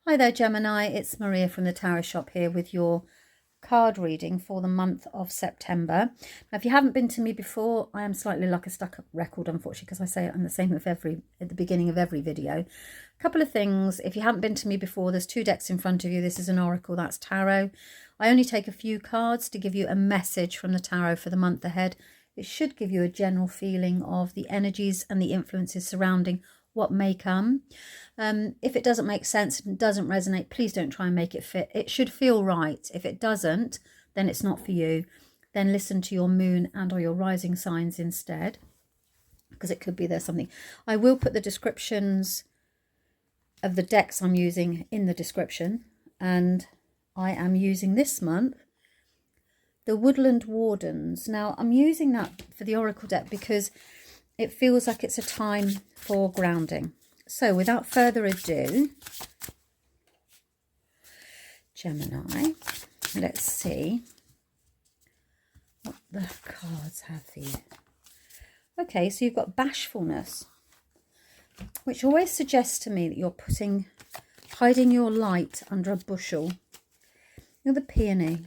Hi there, Gemini. It's Maria from the Tarot Shop here with your card reading for the month of September. Now, if you haven't been to me before, I am slightly like a stuck-up record, unfortunately, because I say it, I'm the same with at the beginning of every video. A couple of things. If you haven't been to me before, there's two decks in front of you. This is an oracle, that's tarot. I only take a few cards to give you a message from the tarot for the month ahead. It should give you a general feeling of the energies and the influences surrounding what may come. If it doesn't make sense and doesn't resonate, please don't try and make it fit. It should feel right. If it doesn't, then it's not for you. Then listen to your moon and or your rising signs instead, because it could be there's something. I will put the descriptions of the decks I'm using in the description, and I am using this month the Woodland Wardens. Now, I'm using that for the oracle deck because it feels like it's a time for grounding. So without further ado, Gemini, let's see what the cards have for you. Okay, so you've got bashfulness, which always suggests to me that you're hiding your light under a bushel. You're the peony.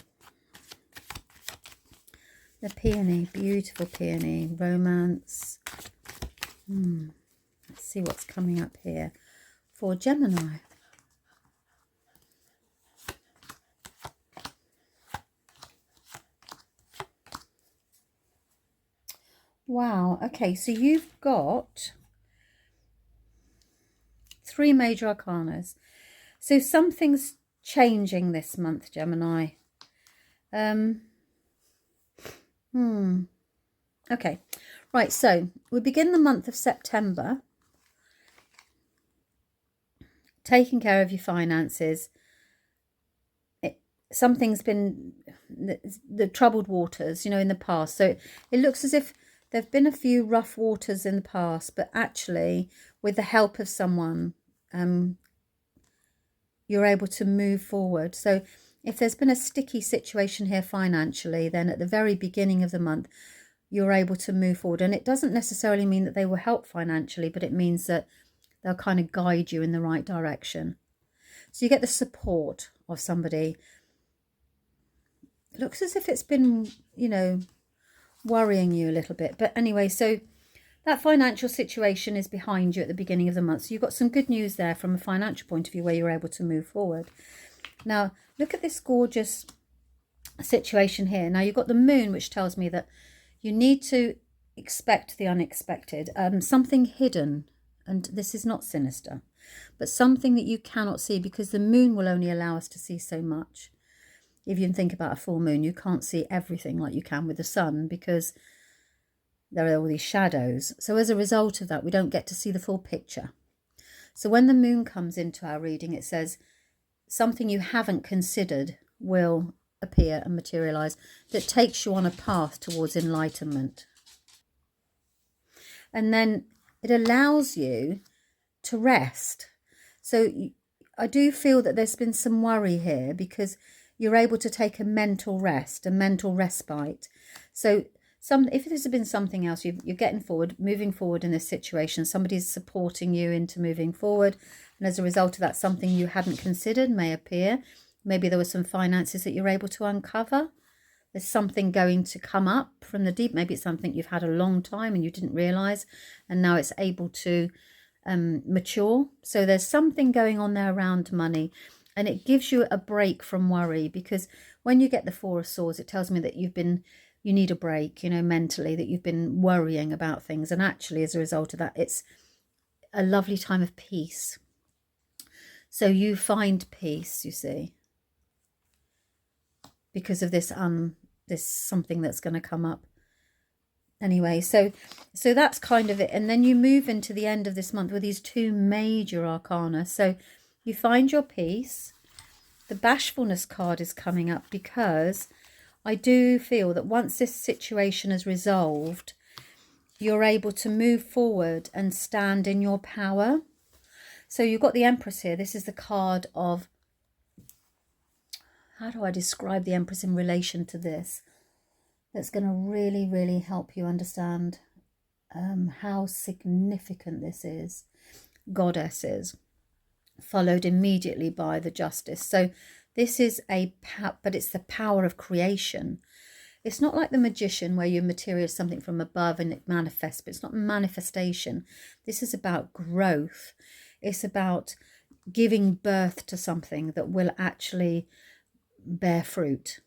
The peony, beautiful peony, romance. Let's see what's coming up here for Gemini. Wow, okay, so you've got three major arcanas. So something's changing this month, Gemini. Okay, right, so we begin the month of September taking care of your finances. Something's been the troubled waters, you know, in the past. So it looks as if there have been a few rough waters in the past, but actually with the help of someone, you're able to move forward. So if there's been a sticky situation here financially, then at the very beginning of the month, you're able to move forward. And it doesn't necessarily mean that they will help financially, but it means that they'll kind of guide you in the right direction. So you get the support of somebody. It looks as if it's been, you know, worrying you a little bit. But anyway, so that financial situation is behind you at the beginning of the month. So you've got some good news there from a financial point of view where you're able to move forward. Now, look at this gorgeous situation here. Now, you've got the moon, which tells me that you need to expect the unexpected, something hidden, and this is not sinister, but something that you cannot see, because the moon will only allow us to see so much. If you can think about a full moon, you can't see everything like you can with the sun because there are all these shadows. So as a result of that, we don't get to see the full picture. So when the moon comes into our reading, it says something you haven't considered will appear and materialize that takes you on a path towards enlightenment. And then it allows you to rest. So I do feel that there's been some worry here because you're able to take a mental rest, a mental respite. So if this has been something else, you're getting forward, moving forward in this situation, somebody's supporting you into moving forward. And as a result of that, something you hadn't considered may appear. Maybe there were some finances that you're able to uncover. There's something going to come up from the deep. Maybe it's something you've had a long time and you didn't realize, and now it's able to mature. So there's something going on there around money, and it gives you a break from worry, because when you get the Four of Swords, it tells me that you need a break, you know, mentally, that you've been worrying about things. And actually, as a result of that, it's a lovely time of peace. So you find peace, you see, because of this something that's going to come up. Anyway, so that's kind of it. And then you move into the end of this month with these two major arcana. So you find your peace. The bashfulness card is coming up because I do feel that once this situation is resolved, you're able to move forward and stand in your power. So you've got the Empress here. This is the card of, how do I describe the Empress in relation to this? That's going to really, really help you understand how significant this is. Goddesses. followed immediately by the Justice. So this is but it's the power of creation. It's not like the Magician where you materialize something from above and it manifests, but it's not manifestation. This is about growth. It's about giving birth to something that will actually bear fruit.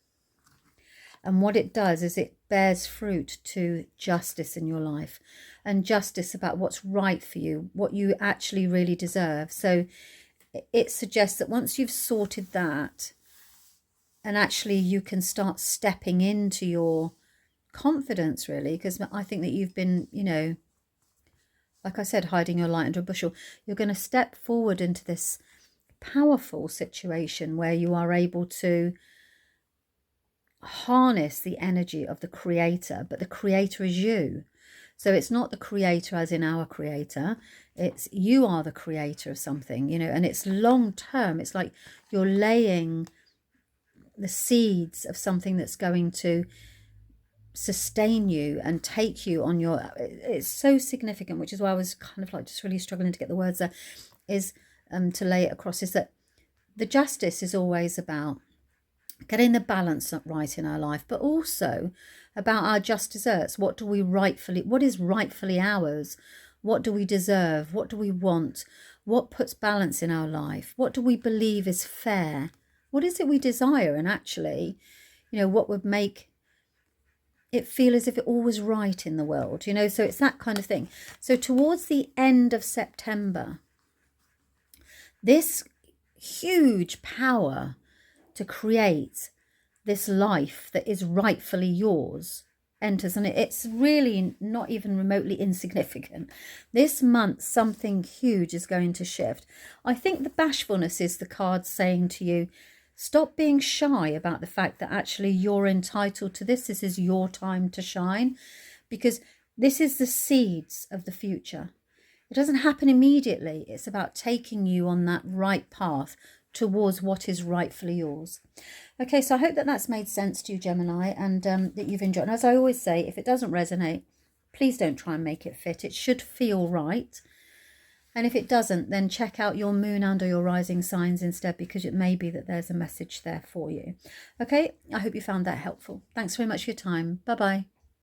And what it does is it bears fruit to justice in your life, and justice about what's right for you, what you actually really deserve. So it suggests that once you've sorted that, and actually you can start stepping into your confidence, really, because I think that you've been, you know, like I said, hiding your light under a bushel. You're going to step forward into this powerful situation where you are able to harness the energy of the creator, but the creator is you. So it's not the creator as in our creator, it's you are the creator of something, you know, and it's long term. It's like you're laying the seeds of something that's going to sustain you and take you on your, it's so significant, which is why I was kind of like just really struggling to get the words there, is to lay it across, is that the Justice is always about getting the balance right in our life, but also about our just desserts. What is rightfully ours? What do we deserve? What do we want? What puts balance in our life? What do we believe is fair? What is it we desire? And actually, you know, what would make it feel as if it all was right in the world, you know? So it's that kind of thing. So towards the end of September, this huge power to create this life that is rightfully yours enters, and it's really not even remotely insignificant. This month something huge is going to shift. I think the bashfulness is the card saying to you, stop being shy about the fact that actually you're entitled to this. This is your time to shine, because this is the seeds of the future. It doesn't happen immediately. It's about taking you on that right path towards what is rightfully yours. Okay, so I hope that that's made sense to you, Gemini, and that you've enjoyed. And as I always say, if it doesn't resonate, please don't try and make it fit. It should feel right. And if it doesn't, then check out your moon and or your rising signs instead, because it may be that there's a message there for you. Okay, I hope you found that helpful. Thanks very much for your time. Bye-bye.